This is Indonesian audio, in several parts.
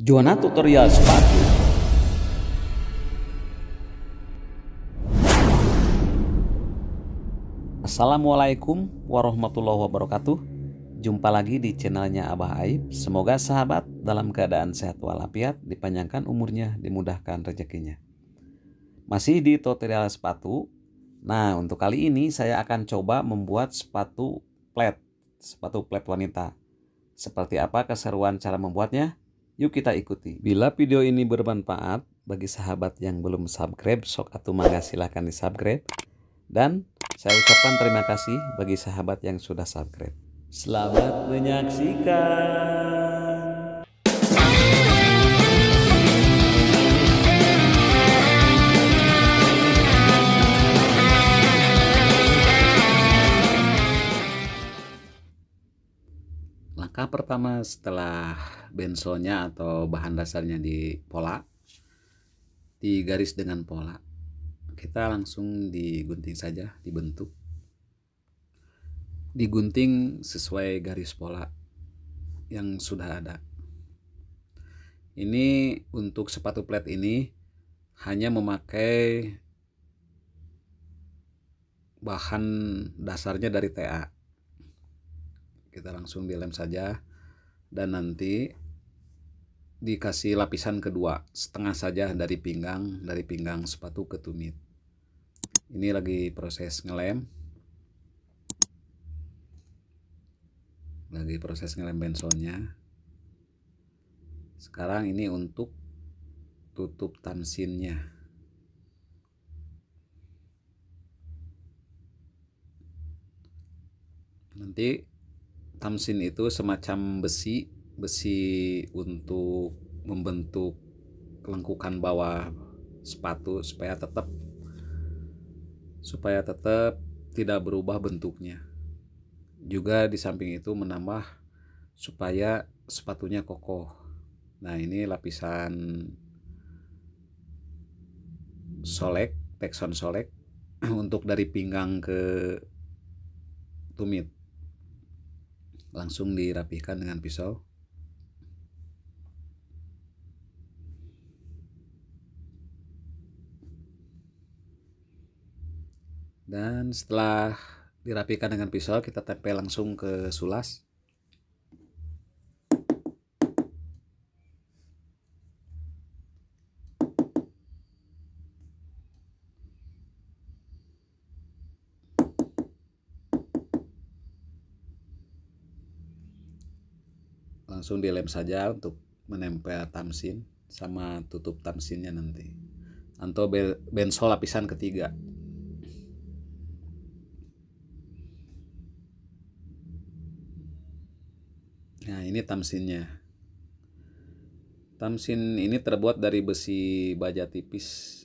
Zona tutorial sepatu. Assalamualaikum warahmatullahi wabarakatuh. Jumpa lagi di channelnya Abah Aib. Semoga sahabat dalam keadaan sehat walafiat, dipanjangkan umurnya, dimudahkan rezekinya. Masih di tutorial sepatu. Nah, untuk kali ini saya akan coba membuat sepatu flat wanita. Seperti apa keseruan cara membuatnya? Yuk kita ikuti. Bila video ini bermanfaat bagi sahabat yang belum subscribe, sok atuh mangga silahkan di subscribe. Dan saya ucapkan terima kasih bagi sahabat yang sudah subscribe. Selamat menyaksikan. Langkah pertama setelah bensolnya atau bahan dasarnya dipola, digaris dengan pola, kita langsung digunting saja, digunting sesuai garis pola yang sudah ada. Ini untuk sepatu flat ini hanya memakai bahan dasarnya dari TA. Kita langsung dilem saja dan nanti dikasih lapisan kedua, setengah saja dari pinggang sepatu ke tumit. Ini lagi proses ngelem, bensolnya. Sekarang ini untuk tutup tamsinnya. Nanti tamsin itu semacam besi untuk membentuk lengkukan bawah sepatu supaya tetap tidak berubah bentuknya. Juga di samping itu menambah supaya sepatunya kokoh. Nah, ini lapisan solek, tekson solek untuk dari pinggang ke tumit. Langsung dirapihkan dengan pisau. Dan setelah dirapihkan dengan pisau, kita tempel langsung ke sulas. Langsung dilem saja untuk menempel tamsin sama tutup tamsinnya nanti. Atau bensol lapisan ketiga. Nah, ini tamsinnya. Tamsin ini terbuat dari besi baja tipis.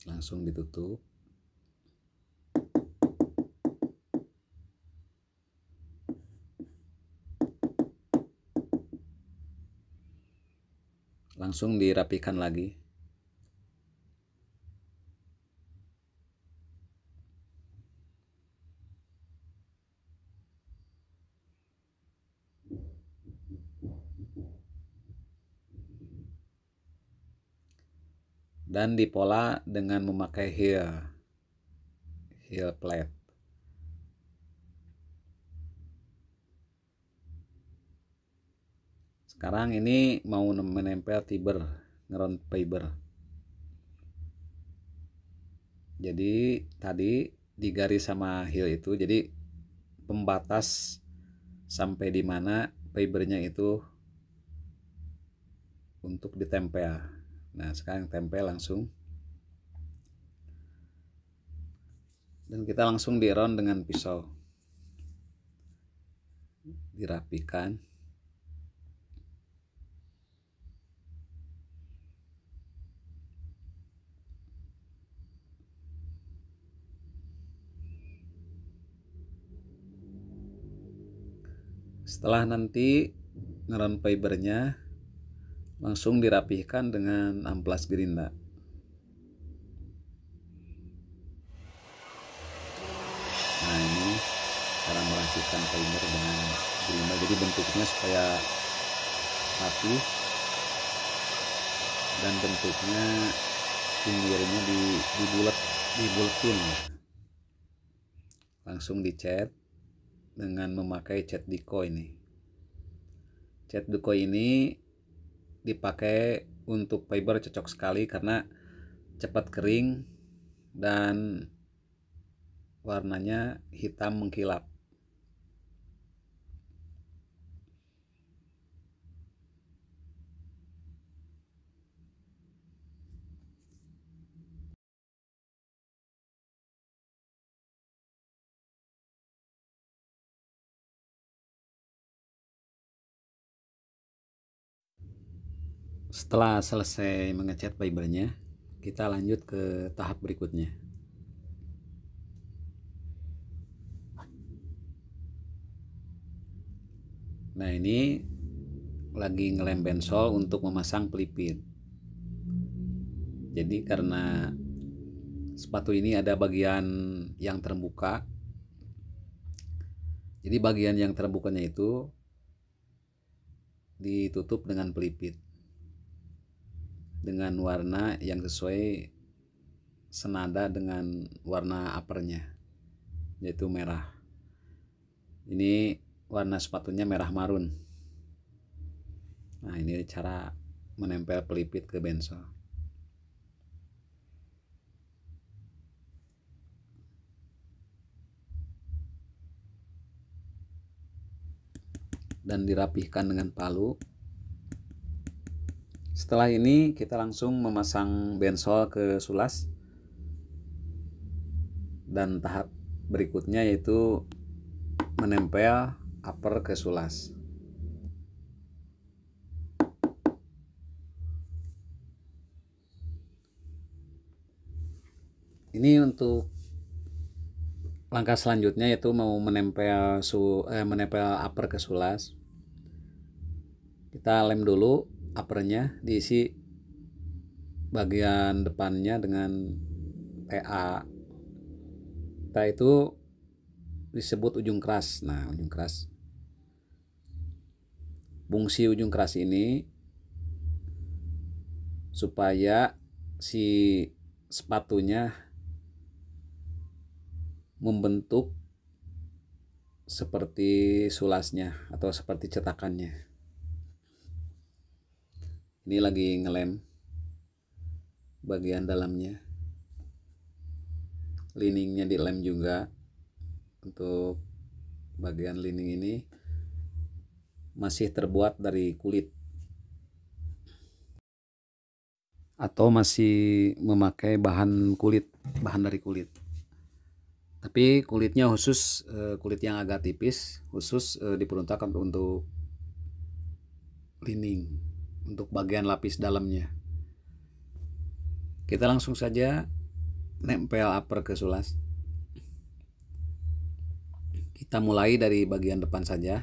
Langsung ditutup. Langsung dirapikan lagi. Dan dipola dengan memakai heel plate. Sekarang ini mau menempel ngeron fiber. Jadi tadi digaris sama heel itu, jadi pembatas sampai di mana fibernya itu untuk ditempel. Nah, sekarang tempel langsung. Dan kita langsung di-round dengan pisau. Dirapikan. Setelah nanti ngeron fibernya, langsung dirapihkan dengan amplas gerinda. cara merancitkan primer dengan gerinda, jadi bentuknya supaya rapi dan bentuknya pinggirnya dibuletin, langsung dicat dengan memakai cat deco. Ini cat deco ini dipakai untuk fiber cocok sekali karena cepat kering dan warnanya hitam mengkilap. Setelah selesai mengecat fibernya, kita lanjut ke tahap berikutnya. Nah, ini lagi ngelem bensol untuk memasang pelipit. Jadi karena sepatu ini ada bagian yang terbuka, jadi bagian yang terbukanya itu ditutup dengan pelipit dengan warna yang sesuai senada dengan warna uppernya, yaitu merah. Ini warna sepatunya merah marun. Nah, ini cara menempel pelipit ke bensol. Dan dirapihkan dengan palu. Setelah ini kita langsung memasang bensol ke sulas. Dan tahap berikutnya yaitu menempel upper ke sulas. Ini untuk langkah selanjutnya yaitu mau menempel upper ke sulas. Kita lem dulu uppernya, diisi bagian depannya dengan TA. TA itu disebut ujung keras. Nah, ujung keras. Fungsi ujung keras ini supaya si sepatunya membentuk seperti sulasnya atau seperti cetakannya. Ini lagi ngelem bagian dalamnya, liningnya dilem juga. Untuk bagian lining ini masih terbuat dari kulit atau masih memakai bahan dari kulit, tapi kulitnya khusus kulit yang agak tipis, khusus diperuntukkan untuk lining, untuk bagian lapis dalamnya. Kita langsung saja nempel upper ke sulas. Kita mulai dari bagian depan saja.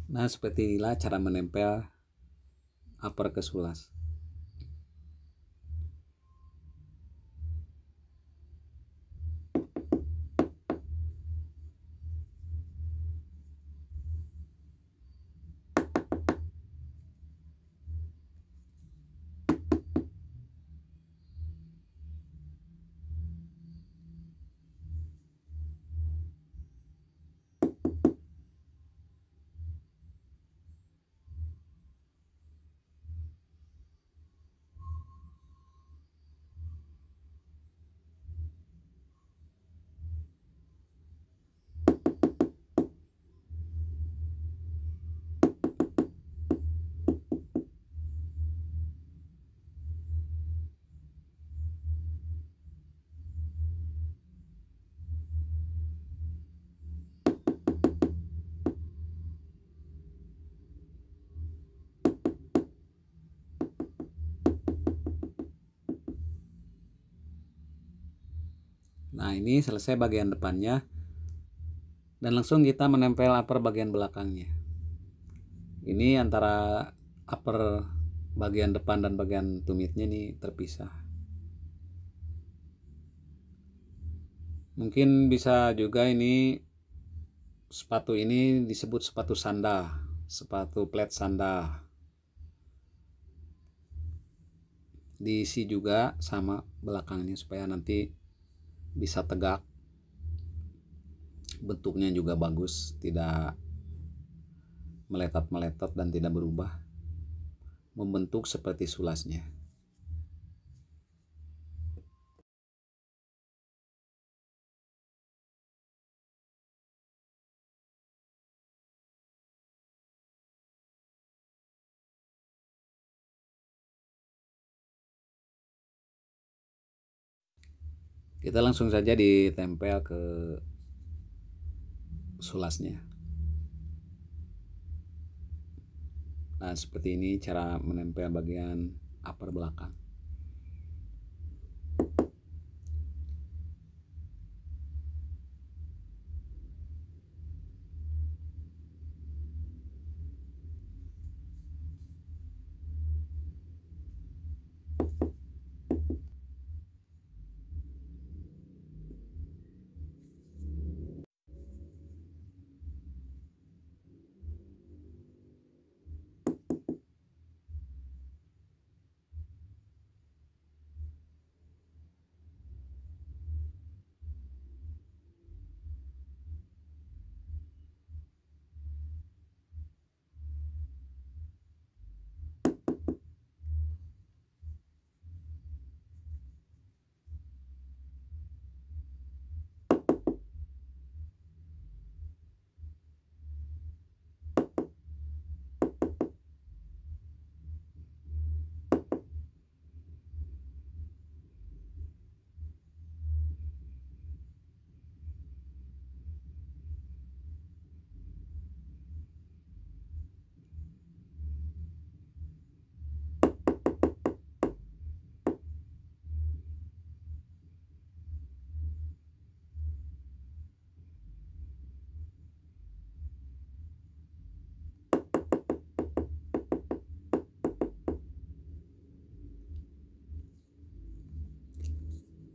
Nah, seperti inilah cara menempel upper ke sulas. Nah, ini selesai bagian depannya, dan langsung kita menempel upper bagian belakangnya. Ini antara upper bagian depan dan bagian tumitnya ini terpisah. Mungkin bisa juga ini sepatu ini disebut sepatu sandal, sepatu flat sandal. Diisi juga sama belakangnya supaya nanti bisa tegak, bentuknya juga bagus, tidak meletot-meletot dan tidak berubah, membentuk seperti sulasnya. Kita langsung saja ditempel ke sulasnya. Nah, seperti ini cara menempel bagian upper belakang.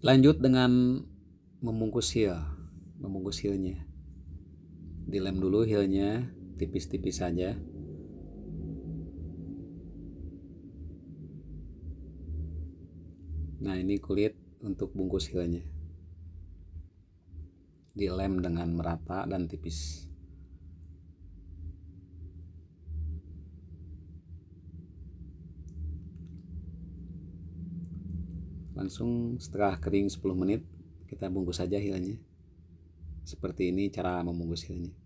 Lanjut dengan membungkus heelnya. Dilem dulu heelnya tipis-tipis saja. Nah, ini kulit untuk bungkus heelnya. Dilem dengan merata dan tipis. Langsung setelah kering 10 menit kita bungkus saja heelnya. Seperti ini cara membungkus heelnya.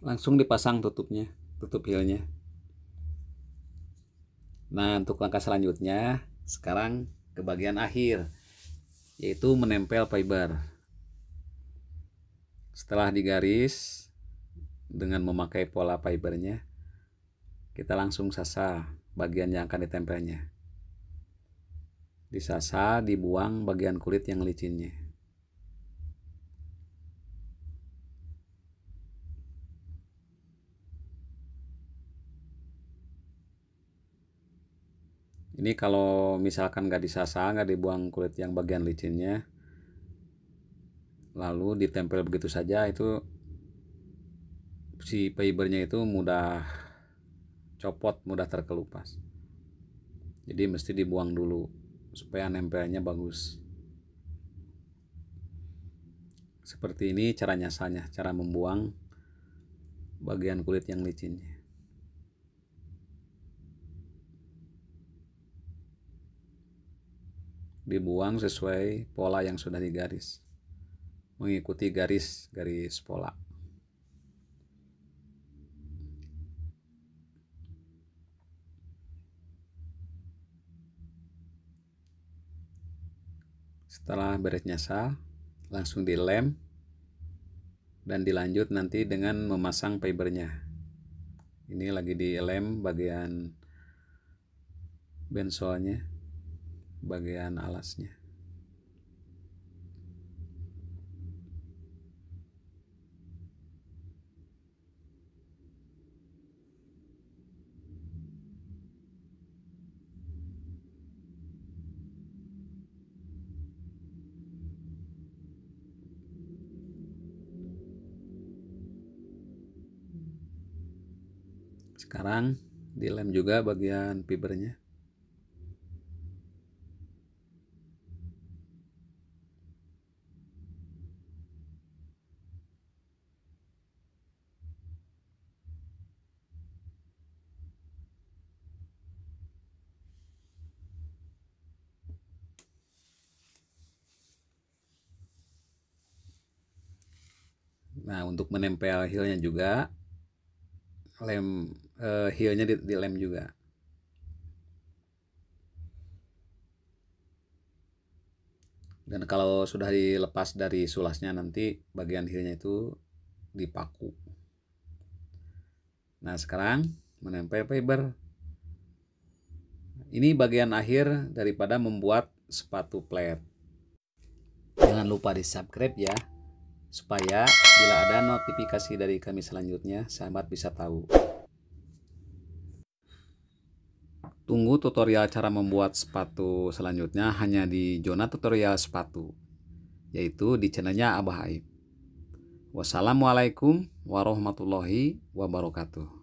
Langsung dipasang tutupnya, tutup heelnya. Nah, untuk langkah selanjutnya sekarang ke bagian akhir, yaitu menempel fiber. Setelah digaris dengan memakai pola fibernya, kita langsung sasa bagian yang akan ditempelnya. Disasa, dibuang bagian kulit yang licinnya. Ini kalau misalkan nggak disasa, nggak dibuang kulit yang bagian licinnya, lalu ditempel begitu saja, itu si fibernya itu mudah copot, mudah terkelupas. Jadi mesti dibuang dulu supaya nempelnya bagus. Seperti ini cara nyasalnya, cara membuang bagian kulit yang licinnya. Dibuang sesuai pola yang sudah digaris, mengikuti garis pola. Setelah beres nyasal, langsung dilem dan dilanjut nanti dengan memasang fibernya. Ini lagi dilem bagian bensolnya, bagian alasnya. Sekarang dilem juga bagian fibernya. Nah, untuk menempel heelnya juga, heelnya dilem juga. Dan kalau sudah dilepas dari sulasnya, nanti bagian heelnya itu dipaku. Nah, sekarang menempel fiber. Ini bagian akhir daripada membuat sepatu flat. Jangan lupa di subscribe ya, supaya bila ada notifikasi dari kami selanjutnya, sahabat bisa tahu. Tunggu tutorial cara membuat sepatu selanjutnya hanya di zona tutorial sepatu, yaitu di channelnya Abah Aib. Wassalamualaikum warahmatullahi wabarakatuh.